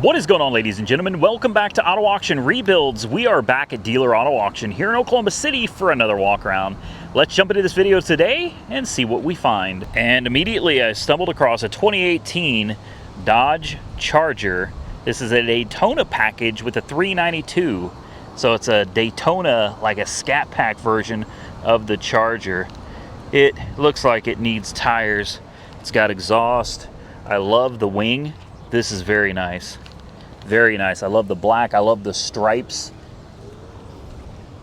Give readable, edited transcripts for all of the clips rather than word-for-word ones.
What is going on, ladies and gentlemen? Welcome back to Auto Auction Rebuilds. We are back at Dealer Auto Auction here in Oklahoma City for another walk around. Let's jump into this video today and see what we find. And immediately I stumbled across a 2018 Dodge Charger. This is a Daytona package with a 392. So it's a Daytona, like a Scat Pack version of the Charger. It looks like it needs tires. It's got exhaust. I love the wing. This is very nice. Very nice. I love the black. I love the stripes.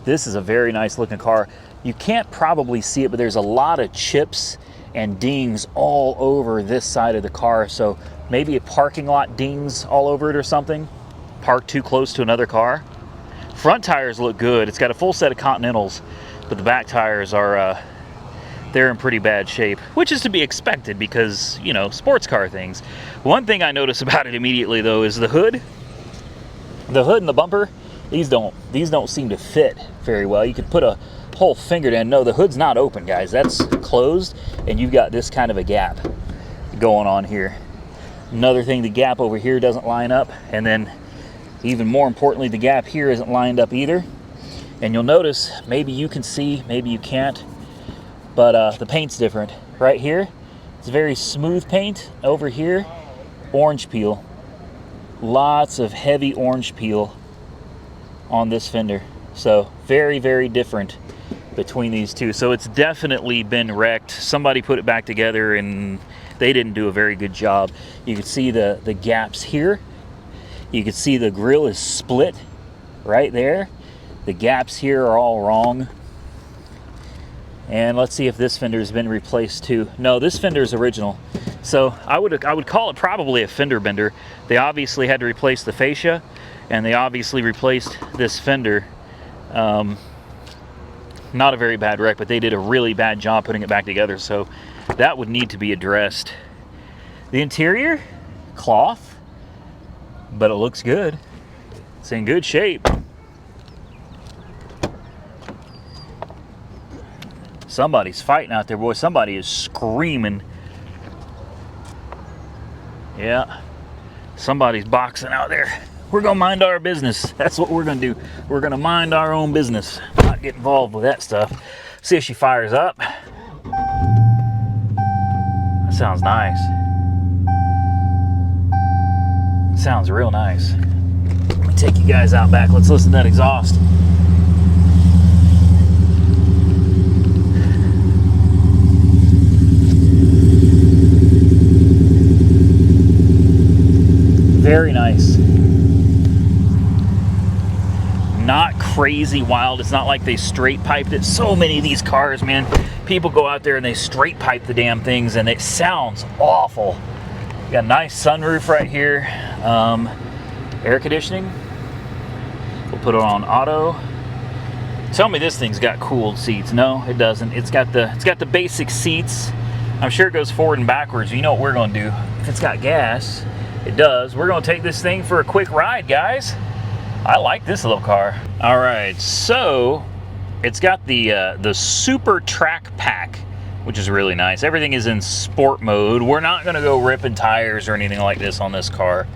This is a very nice looking car. You can't probably see it, but there's a lot of chips and dings all over this side of the car. So maybe a parking lot dings all over it or something. Parked too close to another car. Front tires look good. It's got a full set of Continentals, but the back tires are they're in pretty bad shape, which is to be expected because, you know, sports car things. One thing I notice about it immediately though is the hood. The hood and the bumper, these don't seem to fit very well. You could put a whole finger down. No, the hood's not open, guys. That's closed, and you've got this kind of a gap going on here. Another thing, the gap over here doesn't line up, and then even more importantly, the gap here isn't lined up either. And you'll notice, maybe you can see, maybe you can't, but the paint's different. Right here, it's very smooth paint. Over here, orange peel. Lots of heavy orange peel on this fender. So very, very different between these two. So it's definitely been wrecked. Somebody put it back together and they didn't do a very good job. You can see the gaps here. You can see the grill is split right there. The gaps here are all wrong. And let's see if this fender has been replaced too. No, this fender is original. So I would call it probably a fender bender. They obviously had to replace the fascia, and they obviously replaced this fender. Not a very bad wreck, but they did a really bad job putting it back together, so that would need to be addressed. The interior, cloth, but it looks good. It's in good shape. Somebody's fighting out there, boy. Somebody is screaming. Yeah, somebody's boxing out there. We're gonna mind our business. That's what we're gonna do. We're gonna mind our own business, not get involved with that stuff. See if she fires up. That sounds nice. Sounds real nice. Let me take you guys out back. Let's listen to that exhaust. Very nice. Not crazy wild. It's not like they straight piped it. So many of these cars, man, people go out there and they straight pipe the damn things and it sounds awful. You got a nice sunroof right here. Air conditioning. We'll put it on auto. Tell me this thing's got cooled seats. No, it doesn't. It's got the basic seats. I'm sure it goes forward and backwards. You know what we're gonna do. If it's got gas, it does. We're gonna take this thing for a quick ride, guys. I like this little car. All right, so it's got the Super Track Pack, which is really nice. Everything is in sport mode. We're not gonna go ripping tires or anything like this on this car.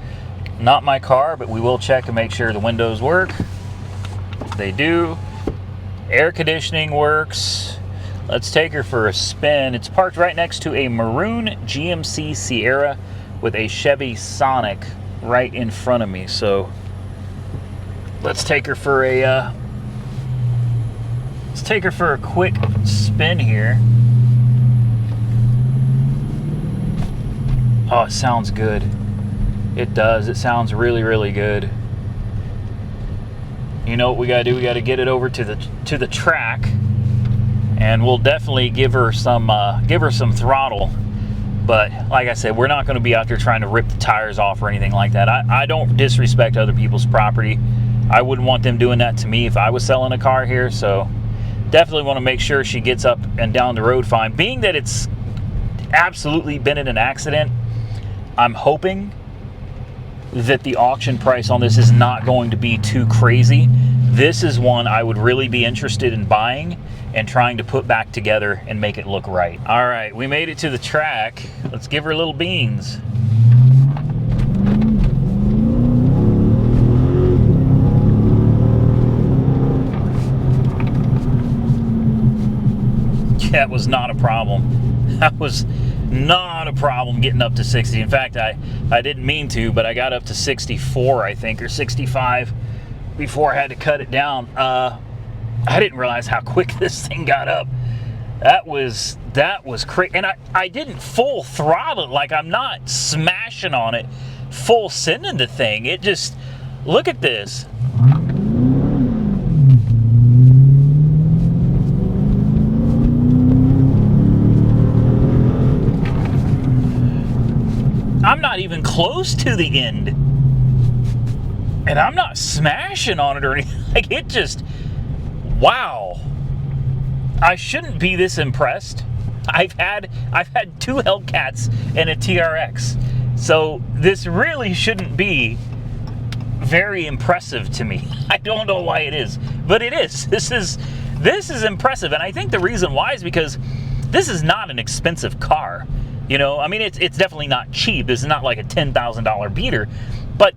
Not my car, but we will check and make sure the windows work. They do. Air conditioning works. Let's take her for a spin. It's parked right next to a maroon GMC Sierra with a Chevy Sonic right in front of me. So let's take her for a quick spin here. Oh, it sounds good. It does. It sounds really, really good. You know what we gotta do? We gotta get it over to the track, and we'll definitely give her some throttle. But like I said, we're not going to be out there trying to rip the tires off or anything like that. I don't disrespect other people's property. I wouldn't want them doing that to me if I was selling a car here. So definitely want to make sure she gets up and down the road fine. Being that it's absolutely been in an accident, I'm hoping that the auction price on this is not going to be too crazy. This is one I would really be interested in buying and trying to put back together and make it look right. All right, we made it to the track. Let's give her little beans. that was not a problem. That was not a problem getting up to 60. In fact, I didn't mean to, but I got up to 64, I think, or 65 before I had to cut it down. I didn't realize how quick this thing got up. That was crazy. And I didn't full throttle it. Like, I'm not smashing on it full sending the thing. It just, look at this. I'm not even close to the end, and I'm not smashing on it or anything. Like, it just, wow. I shouldn't be this impressed. I've had 2 Hellcats and a TRX, so this really shouldn't be very impressive to me. I don't know why it is, but it is. This is impressive, and I think the reason why is because this is not an expensive car. You know, I mean, it's definitely not cheap. This is not like a $10,000 beater, but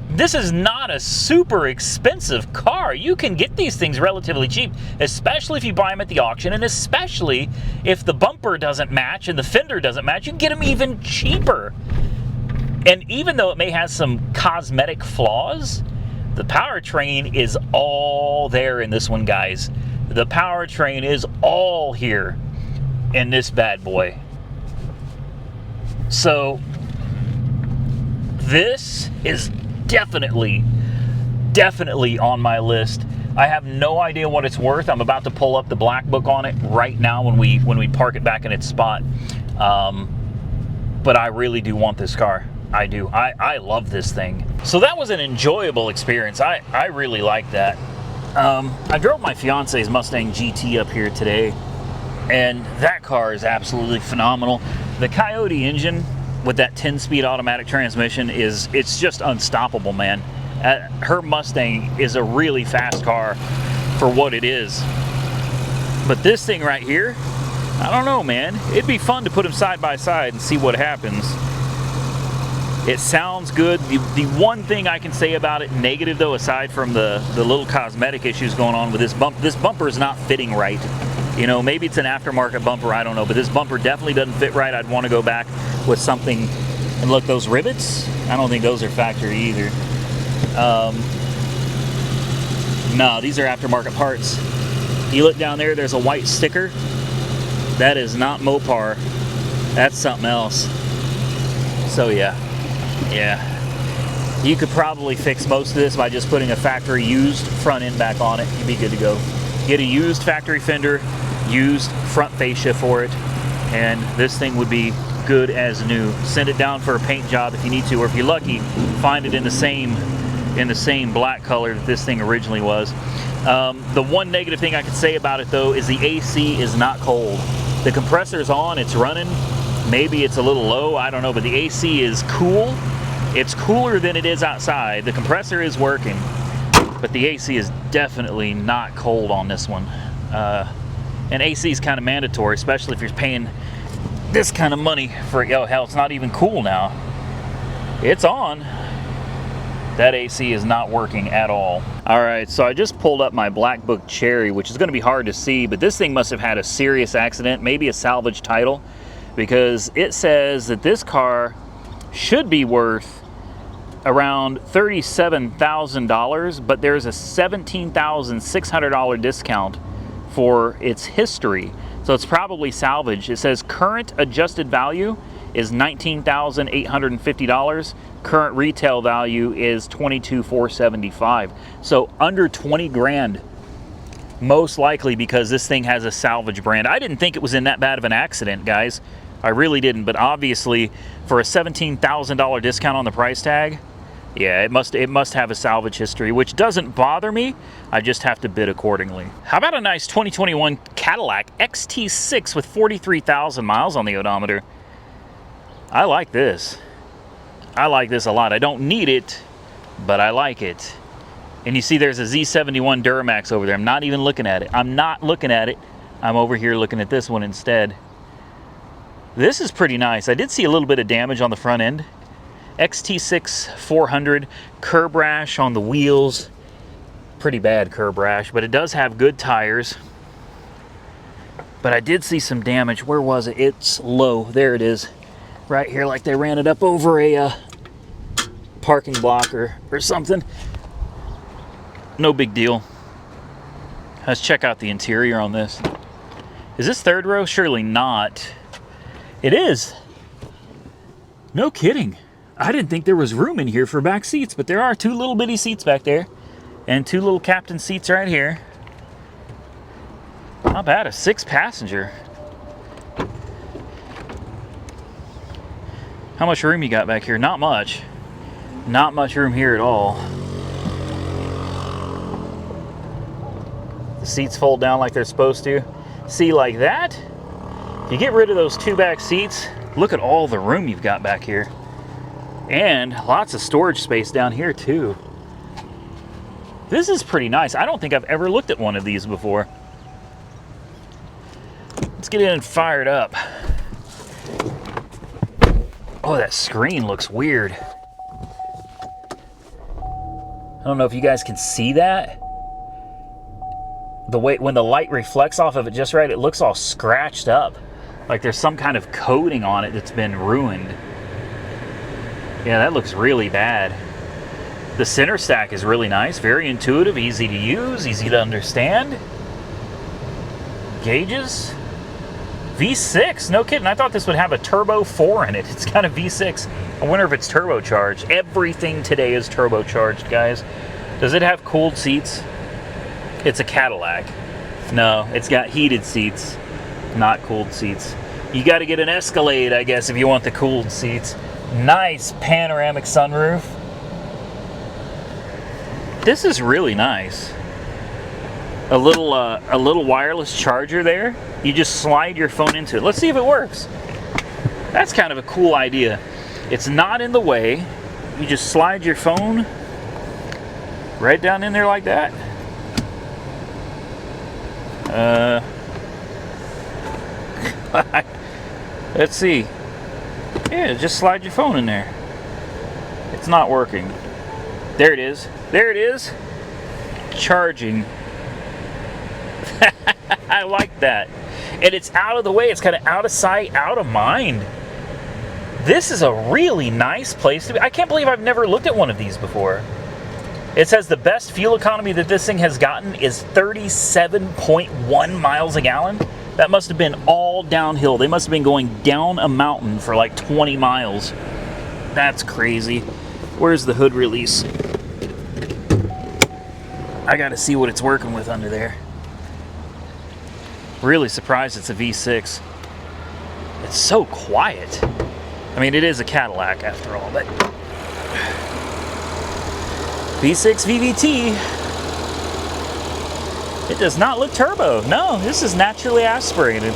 this is not a super expensive car. You can get these things relatively cheap, especially if you buy them at the auction, and especially if the bumper doesn't match and the fender doesn't match, you can get them even cheaper. And even though it may have some cosmetic flaws, the powertrain is all there in this one, guys. The powertrain is all here in this bad boy. So this is definitely on my list. I have no idea what it's worth. I'm about to pull up the black book on it right now when we park it back in its spot. But I really do want this car. I do. I love this thing. So that was an enjoyable experience. I really like that. I drove my fiance's Mustang GT up here today, and that car is absolutely phenomenal. The Coyote engine with that 10-speed automatic transmission it's just unstoppable, man. Her Mustang is a really fast car for what it is. But this thing right here, I don't know, man. It'd be fun to put them side by side and see what happens. It sounds good. The one thing I can say about it negative, though, aside from the little cosmetic issues going on with this bumper is not fitting right. You know, maybe it's an aftermarket bumper, I don't know, but this bumper definitely doesn't fit right. I'd want to go back with something. And look, those rivets, I don't think those are factory either. No, these are aftermarket parts. You look down there, there's a white sticker. That is not Mopar. That's something else. So yeah. You could probably fix most of this by just putting a factory used front end back on it. You'd be good to go. Get a used factory fender, used front fascia for it, and this thing would be good as new. Send it down for a paint job if you need to, or if you're lucky, find it in the same black color that this thing originally was. The one negative thing I could say about it, though, is the AC is not cold. The compressor's on, it's running. Maybe it's a little low, I don't know, but the AC is cool. It's cooler than it is outside. The compressor is working, but the AC is definitely not cold on this one. And AC is kind of mandatory, especially if you're paying this kind of money for it. Oh, hell, it's not even cool now. It's on. That AC is not working at all. All right, so I just pulled up my Black Book Cherry, which is going to be hard to see, but this thing must have had a serious accident, maybe a salvage title, because it says that this car should be worth around $37,000, but there's a $17,600 discount for its history. So it's probably salvage. It says current adjusted value is $19,850. Current retail value is $22,475. So under 20 grand, most likely, because this thing has a salvage brand. I didn't think it was in that bad of an accident, guys. I really didn't, but obviously for a $17,000 discount on the price tag, yeah, it must have a salvage history, which doesn't bother me. I just have to bid accordingly. How about a nice 2021 Cadillac XT6 with 43,000 miles on the odometer? I like this. I like this a lot. I don't need it, but I like it. And you see there's a Z71 Duramax over there. I'm not even looking at it. I'm not looking at it. I'm over here looking at this one instead. This is pretty nice. I did see a little bit of damage on the front end. XT6 400, curb rash on the wheels. Pretty bad curb rash, but it does have good tires. But I did see some damage. Where was it? It's low. There it is. Right here, like they ran it up over a parking block or something. No big deal. Let's check out the interior on this. Is this third row? Surely not. It is. No kidding. I didn't think there was room in here for back seats, but there are 2 little bitty seats back there and 2 little captain seats right here. Not bad, a 6-passenger. How much room you got back here? Not much. Not much room here at all. The seats fold down like they're supposed to. See, like that, if you get rid of those 2 back seats, look at all the room you've got back here. And lots of storage space down here too. This is pretty nice. I don't think I've ever looked at one of these before. Let's get in and fire it up. Oh, that screen looks weird. I don't know if you guys can see that. The way when the light reflects off of it just right, it looks all scratched up. Like there's some kind of coating on it that's been ruined. Yeah, that looks really bad. The center stack is really nice, very intuitive, easy to use, easy to understand. Gauges. V6, no kidding. I thought this would have a turbo 4 in it. It's got a V6. I wonder if it's turbocharged. Everything today is turbocharged, guys. Does it have cooled seats? It's a Cadillac. No, it's got heated seats, not cooled seats. You got to get an Escalade, I guess, if you want the cooled seats. Nice panoramic sunroof. This is really nice. A little wireless charger there. You just slide your phone into it. Let's see if it works. That's kind of a cool idea. It's not in the way. You just slide your phone right down in there like that. Let's see. Yeah, just slide your phone in there. It's not working. There it is. There it is. Charging. I like that. And it's out of the way. It's kind of out of sight, out of mind. This is a really nice place to be. I can't believe I've never looked at one of these before. It says the best fuel economy that this thing has gotten is 37.1 miles a gallon. That must have been all downhill. They must have been going down a mountain for like 20 miles. That's crazy. Where's the hood release? I gotta see what it's working with under there. Really surprised it's a V6. It's so quiet. I mean, it is a Cadillac after all, but V6 VVT. It does not look turbo. No, this is naturally aspirated.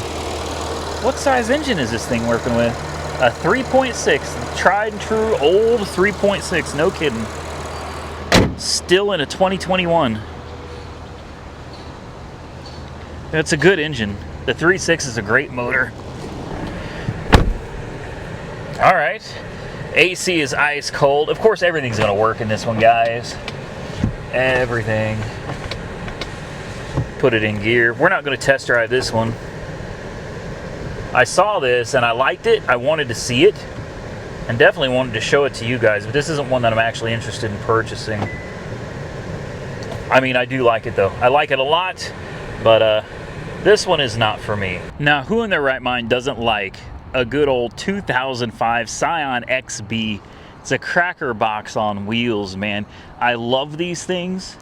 What size engine is this thing working with? A 3.6, tried and true old 3.6, no kidding. Still in a 2021. That's a good engine. The 3.6 is a great motor. All right, AC is ice cold. Of course, everything's gonna work in this one, guys. Everything. Put it in gear. We're not gonna test drive this one. I saw this and I liked it. I wanted to see it and definitely wanted to show it to you guys, but this isn't one that I'm actually interested in purchasing. I mean, I do like it though. I like it a lot, but this one is not for me. Now, who in their right mind doesn't like a good old 2005 Scion XB? It's a cracker box on wheels, man. I love these things,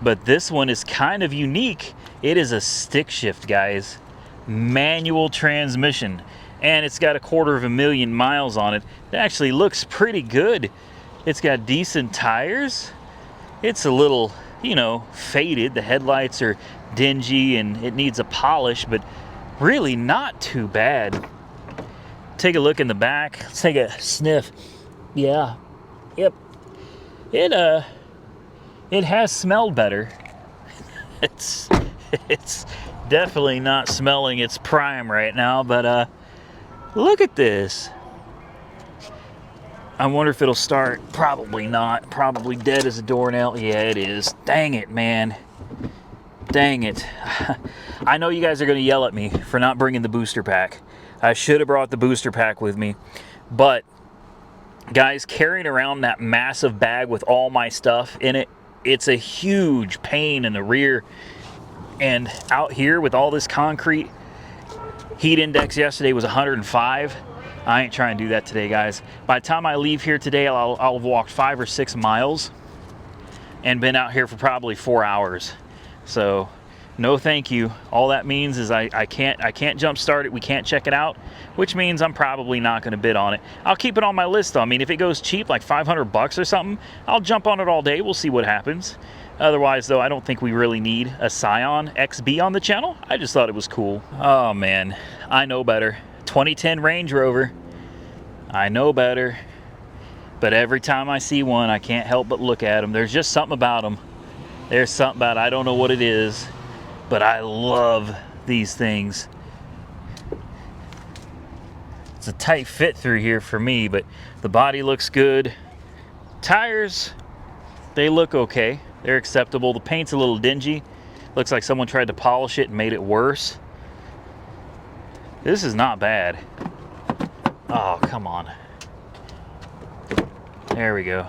but this one is kind of unique. It is a stick shift, guys. Manual transmission, and it's got 250,000 miles on it. It actually looks pretty good. It's got decent tires. It's a little, you know, faded. The headlights are dingy and it needs a polish, but really not too bad. Take a look in the back. Let's take a sniff. Yeah. Yep. It has smelled better. It's definitely not smelling its prime right now, but look at this. I wonder if it'll start. Probably not. Probably dead as a doornail. Yeah, it is. Dang it, man. Dang it. I know you guys are going to yell at me for not bringing the booster pack. I should have brought the booster pack with me. But, guys, carrying around that massive bag with all my stuff in it, it's a huge pain in the rear. And out here with all this concrete, heat index yesterday was 105. I ain't trying to do that today, guys. By the time I leave here today, I'll have walked 5 or 6 miles and been out here for probably 4 hours. So, no thank you. All that means is I can't jump start it. We can't check it out, which means I'm probably not going to bid on it. I'll keep it on my list though. I mean, if it goes cheap, like 500 bucks or something, I'll jump on it all day. We'll see what happens. Otherwise though, I don't think we really need a Scion XB on the channel. I just thought it was cool. Oh man, I know better. 2010 Range Rover. I know better. But every time I see one, I can't help but look at them. There's just something about them. There's something about it. I don't know what it is, but I love these things. It's a tight fit through here for me, but the body looks good. Tires, they look okay. They're acceptable. The paint's a little dingy. Looks like someone tried to polish it and made it worse. This is not bad. Oh, come on. There we go.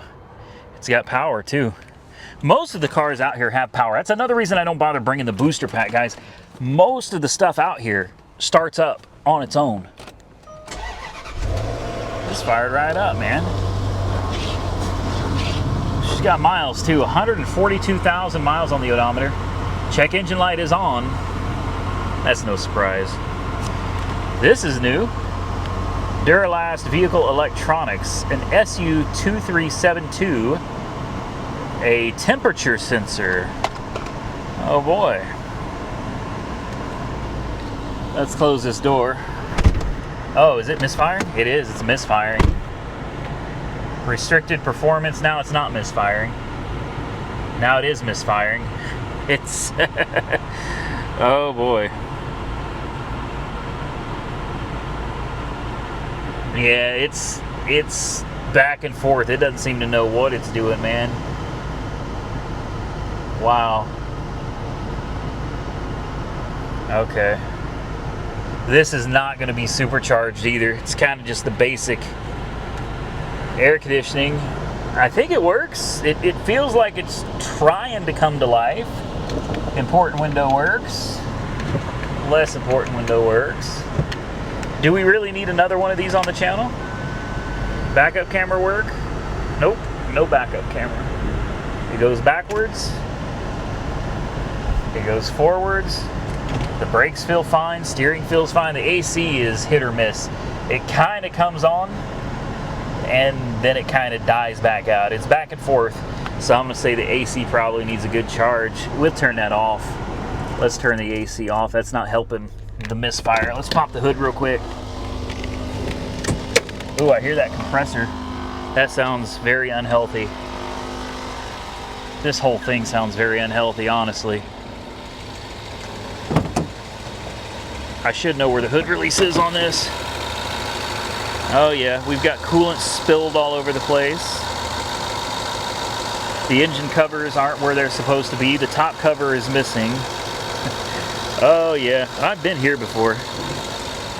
It's got power too. Most of the cars out here have power. That's another reason I don't bother bringing the booster pack, guys. Most of the stuff out here starts up on its own. Just fired right up, man. She's got miles too. 142,000 miles on the odometer. Check engine light is on. That's no surprise. This is new. Duralast Vehicle Electronics, an SU2372, a temperature sensor. Oh boy. Let's close this door. Oh, is it misfiring? It is, it's misfiring. Restricted performance, now it's not misfiring. Now it is misfiring. It's, oh boy. Yeah, it's back and forth. It doesn't seem to know what it's doing, man. Wow. Okay. This is not going to be supercharged either. It's kind of just the basic air conditioning. I think it works. It feels like it's trying to come to life. Important window works. Less important window works. Do we really need another one of these on the channel? Backup camera work? Nope, no backup camera. It goes backwards. It goes forwards. The brakes feel fine, steering feels fine. The AC is hit or miss. It kind of comes on and then it kind of dies back out. It's back and forth. So I'm gonna say the AC probably needs a good charge. We'll turn that off. Let's turn the AC off. That's not helping the misfire. Let's pop the hood real quick. Ooh, I hear that compressor. That sounds very unhealthy. This whole thing sounds very unhealthy, honestly. I should know where the hood release is on this. Oh yeah, we've got coolant spilled all over the place. The engine covers aren't where they're supposed to be. The top cover is missing. Oh yeah, I've been here before.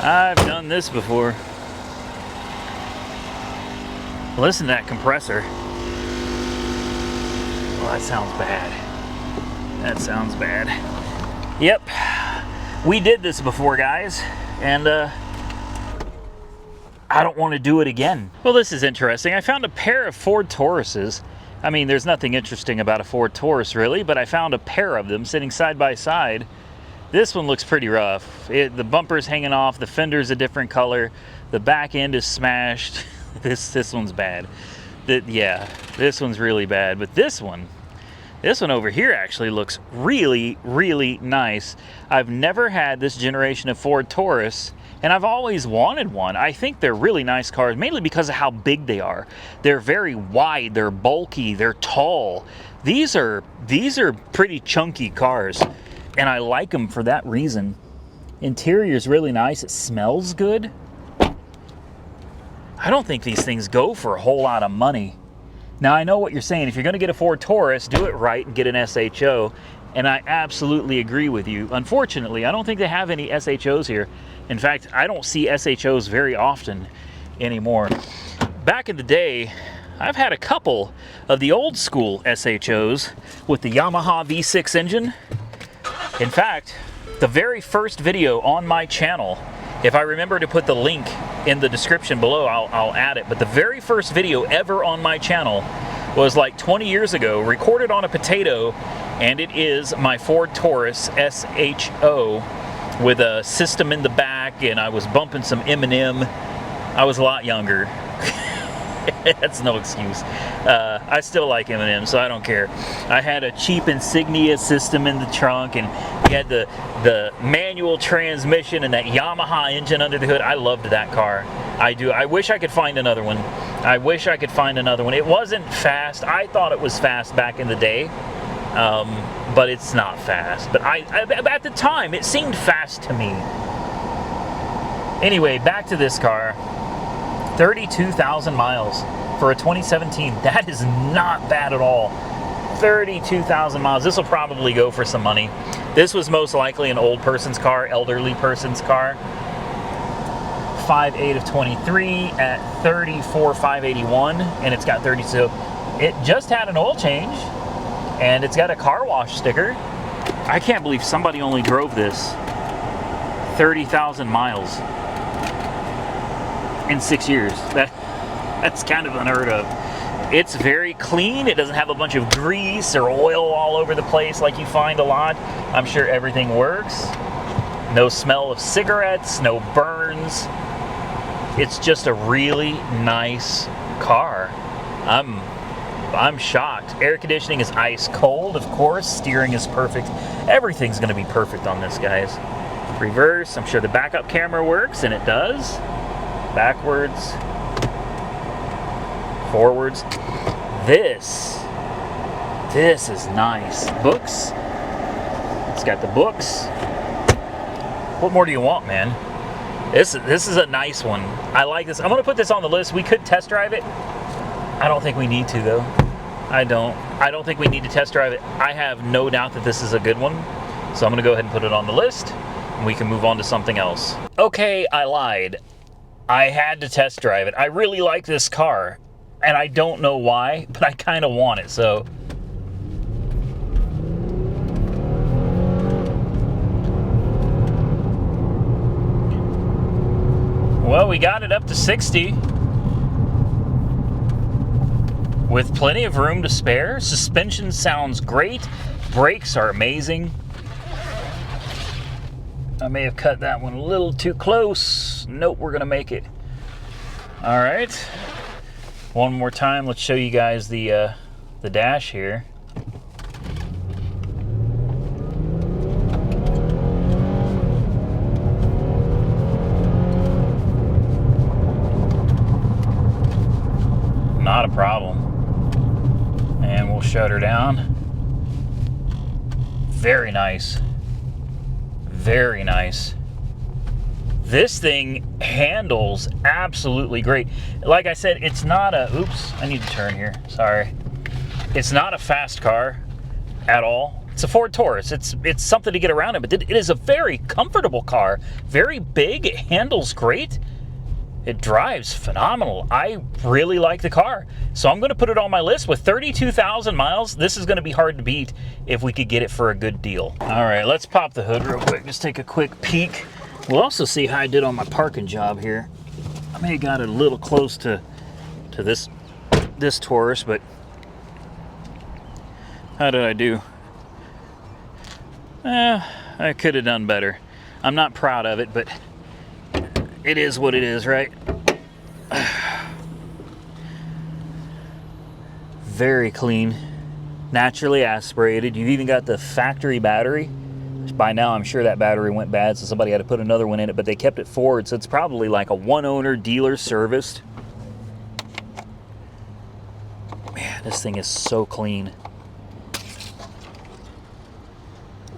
I've done this before. Listen to that compressor. Oh, that sounds bad. That sounds bad. Yep, we did this before, guys, and I don't want to do it again. Well, this is interesting. I found a pair of Ford Tauruses. I mean, there's nothing interesting about a Ford Taurus, really, but I found a pair of them sitting side by side. This one looks pretty rough. The bumper's hanging off, the fender's a different color, the back end is smashed. This one's bad. Yeah, this one's really bad, but this one over here actually looks really, really nice. I've never had this generation of Ford Taurus, and I've always wanted one. I think they're really nice cars, mainly because of how big they are. They're very wide, they're bulky, they're tall. These are pretty chunky cars, and I like them for that reason. Interior's really nice, it smells good. I don't think these things go for a whole lot of money. Now, I know what you're saying. If you're going to get a Ford Taurus, do it right and get an SHO. And I absolutely agree with you. Unfortunately, I don't think they have any SHOs here. In fact, I don't see SHOs very often anymore. Back in the day, I've had a couple of the old school SHOs with the Yamaha V6 engine. In fact, the very first video on my channel, if I remember to put the link in the description below, I'll add it. But the very first video ever on my channel was like 20 years ago, recorded on a potato, and it is my Ford Taurus SHO with a system in the back, and I was bumping some Eminem. I was a lot younger. That's no excuse. I still like Eminem, so I don't care. I had a cheap Insignia system in the trunk, and you had the manual transmission and that Yamaha engine under the hood. I loved that car. I do. I wish I could find another one. I wish I could find another one. It wasn't fast. I thought it was fast back in the day, but it's not fast. But at the time, it seemed fast to me. Anyway, back to this car. 32,000 miles for a 2017. That is not bad at all. 32,000 miles. This will probably go for some money. This was most likely an old person's car, elderly person's car. 5.8 of 23 at 34,581, and it's got 32. It just had an oil change, and it's got a car wash sticker. I can't believe somebody only drove this 30,000 miles in 6 years. That's kind of unheard of. It's very clean. It doesn't have a bunch of grease or oil all over the place like you find a lot. I'm sure everything works. No smell of cigarettes, no burns. It's just a really nice car. I'm shocked. Air conditioning is ice cold, of course. Steering is perfect. Everything's going to be perfect on this, guys. Reverse. I'm sure the backup camera works, and it does. Backwards, forwards. This is nice. Books. It's got the books. What more do you want, man? This is a nice one. I like this. I'm gonna put this on the list. We could test drive it. I don't think we need to, though. I don't think we need to test drive it. I have no doubt that this is a good one. So I'm gonna go ahead and put it on the list, and we can move on to something else. Okay, I lied. I had to test drive it. I really like this car, and I don't know why, but I kind of want it, so. Well, we got it up to 60 with plenty of room to spare. Suspension sounds great. Brakes are amazing. I may have cut that one a little too close. Nope, we're gonna make it. All right. One more time, let's show you guys the dash here. Not a problem. And we'll shut her down. Very nice. Very nice. This thing handles absolutely great. Like I said, it's not a, oops, I need to turn here, sorry. It's not a fast car at all. It's a Ford Taurus. It's something to get around in, but it is a very comfortable car. Very big, it handles great. It drives phenomenal. I really like the car. So I'm gonna put it on my list. With 32,000 miles, this is gonna be hard to beat if we could get it for a good deal. All right, let's pop the hood real quick. Just take a quick peek. We'll also see how I did on my parking job here. I may have got it a little close to this Taurus, but how did I do? I could have done better. I'm not proud of it, but it is what it is, right? Very clean, naturally aspirated. You've even got the factory battery. By now, I'm sure that battery went bad, so somebody had to put another one in it, but they kept it Ford, so it's probably like a one-owner dealer serviced. Man, this thing is so clean.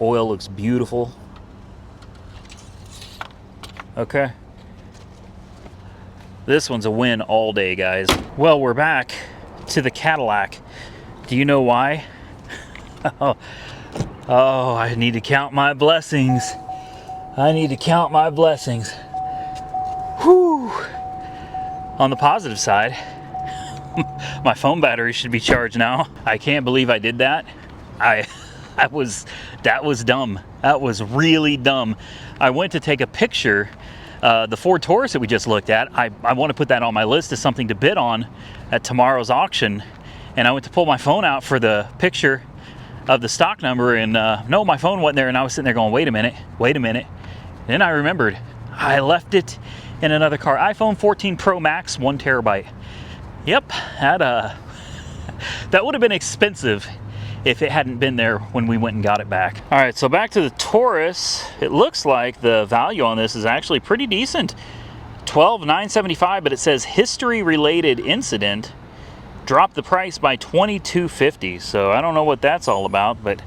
Oil looks beautiful. Okay. This one's a win all day, guys. Well, we're back to the Cadillac. Do you know why? Oh, I need to count my blessings. I need to count my blessings. Whew. On the positive side, my phone battery should be charged now. I can't believe I did that. That was dumb. That was really dumb. I went to take a picture. The Ford Taurus that we just looked at, I want to put that on my list as something to bid on at tomorrow's auction. And I went to pull my phone out for the picture of the stock number, and no, my phone wasn't there. And I was sitting there going, wait a minute. Then I remembered I left it in another car. iPhone 14 Pro Max, 1 terabyte. Yep, that would have been expensive if it hadn't been there when we went and got it back. All right, so back to the Taurus. It looks like the value on this is actually pretty decent. $12,975, but it says history-related incident dropped the price by $22.50. So I don't know what that's all about, but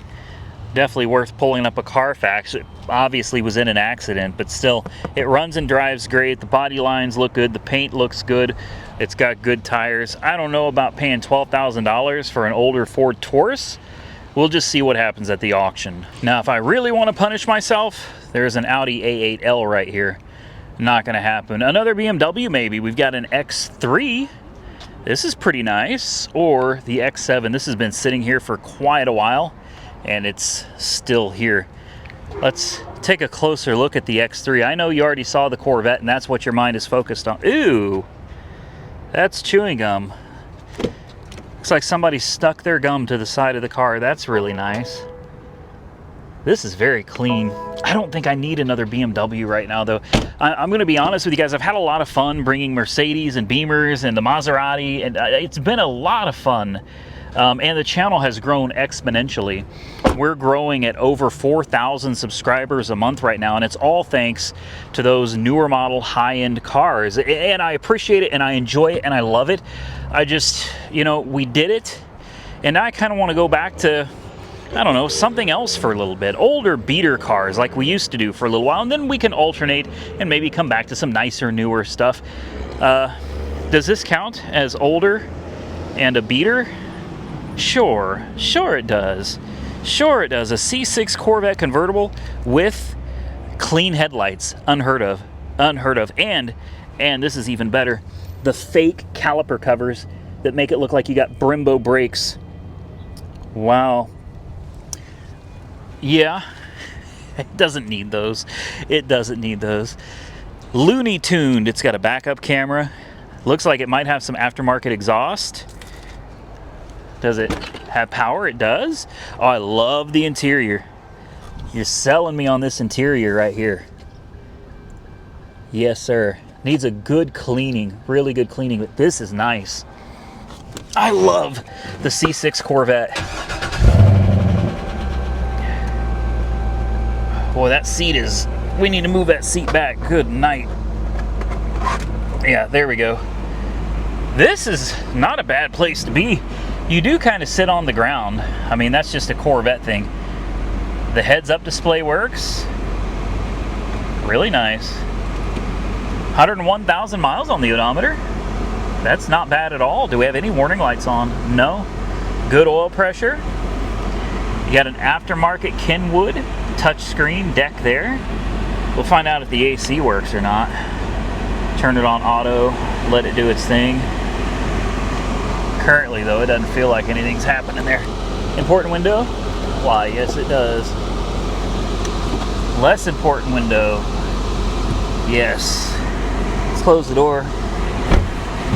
definitely worth pulling up a Carfax. It obviously was in an accident, but still, it runs and drives great. The body lines look good. The paint looks good. It's got good tires. I don't know about paying $12,000 for an older Ford Taurus. We'll just see what happens at the auction. Now, if I really want to punish myself, there's an Audi A8L right here. Not going to happen. Another BMW maybe. We've got an X3. This is pretty nice. Or the X7. This has been sitting here for quite a while, and it's still here. Let's take a closer look at the X3. I know you already saw the Corvette, and that's what your mind is focused on. Ooh, that's chewing gum. Looks like somebody stuck their gum to the side of the car. That's really nice. This is very clean. I don't think I need another BMW right now, though. I'm going to be honest with you guys. I've had a lot of fun bringing Mercedes and Beamers and the Maserati, and it's been a lot of fun. And the channel has grown exponentially. We're growing at over 4,000 subscribers a month right now, and it's all thanks to those newer model high-end cars. And I appreciate it, and I enjoy it, and I love it. I just, you know, we did it, and now I kind of want to go back to, I don't know, something else for a little bit. Older beater cars like we used to do for a little while, and then we can alternate and maybe come back to some nicer, newer stuff. Does this count as older and a beater? Sure it does. Sure it does. A C6 Corvette convertible with clean headlights. Unheard of. And this is even better, the fake caliper covers that make it look like you got Brembo brakes. Wow. Yeah, it doesn't need those. It doesn't need those. Looney Tuned. It's got a backup camera. Looks like it might have some aftermarket exhaust. Does it have power? It does. Oh, I love the interior. You're selling me on this interior right here. Yes, sir. Needs a good cleaning, really good cleaning, but this is nice. I love the C6 Corvette. Boy, that seat is, we need to move that seat back. Good night. Yeah, there we go. This is not a bad place to be. You do kind of sit on the ground. I mean, that's just a Corvette thing. The heads-up display works. Really nice. 101,000 miles on the odometer. That's not bad at all. Do we have any warning lights on? No. Good oil pressure. You got an aftermarket Kenwood touchscreen deck there. We'll find out if the AC works or not. Turn it on auto, let it do its thing. Currently, though, it doesn't feel like anything's happening there. Important window? Why, yes, it does. Less important window. Yes. Let's close the door.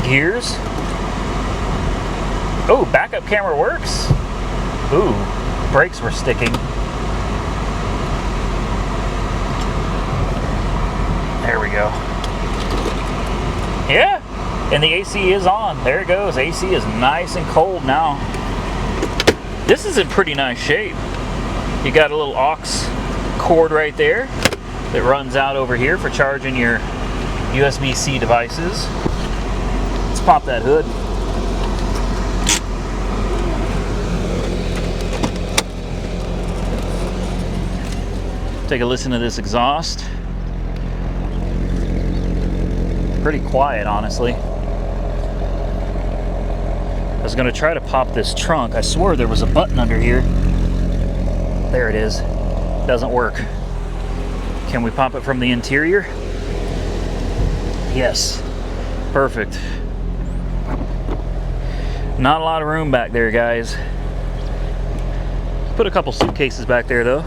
Gears. Oh, backup camera works. Ooh, brakes were sticking. There we go. Yeah, and the AC is on. There it goes. AC is nice and cold now. This is in pretty nice shape. You got a little aux cord right there that runs out over here for charging your USB-C devices. Let's pop that hood. Take a listen to this exhaust. Pretty quiet, honestly. I was going to try to pop this trunk. I swore there was a button under here. There it is. Doesn't work. Can we pop it from the interior? Yes. Perfect. Not a lot of room back there, guys. Put a couple suitcases back there, though.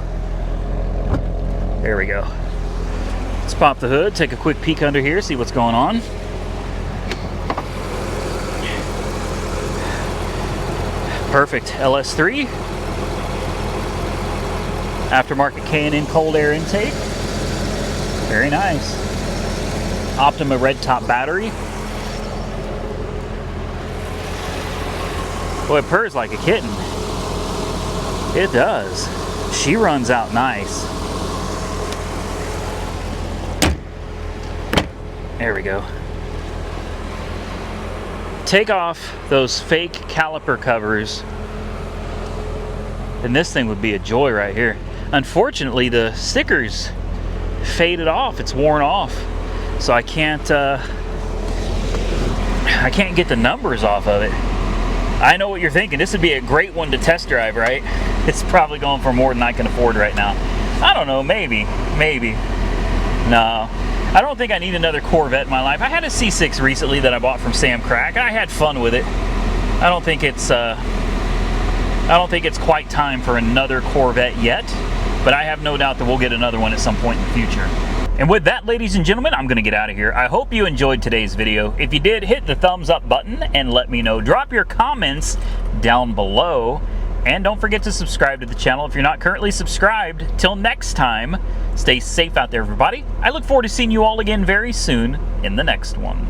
There we go. Let's pop the hood, take a quick peek under here, see what's going on. Perfect. LS3. Aftermarket K&N cold air intake. Very nice. Optima red top battery. Boy, it purrs like a kitten. It does. She runs out nice. There we go. Take off those fake caliper covers, and this thing would be a joy right here. Unfortunately, the sticker's faded off. It's worn off, so I can't get the numbers off of it. I know what you're thinking. This would be a great one to test drive, right? It's probably going for more than I can afford right now. I don't know, maybe. No, I don't think I need another Corvette in my life. I had a C6 recently that I bought from Sam Crack. I had fun with it. I don't think it's quite time for another Corvette yet, but I have no doubt that we'll get another one at some point in the future. And with that, ladies and gentlemen, I'm going to get out of here. I hope you enjoyed today's video. If you did, hit the thumbs up button and let me know. Drop your comments down below. And don't forget to subscribe to the channel if you're not currently subscribed. Till next time, stay safe out there, everybody. I look forward to seeing you all again very soon in the next one.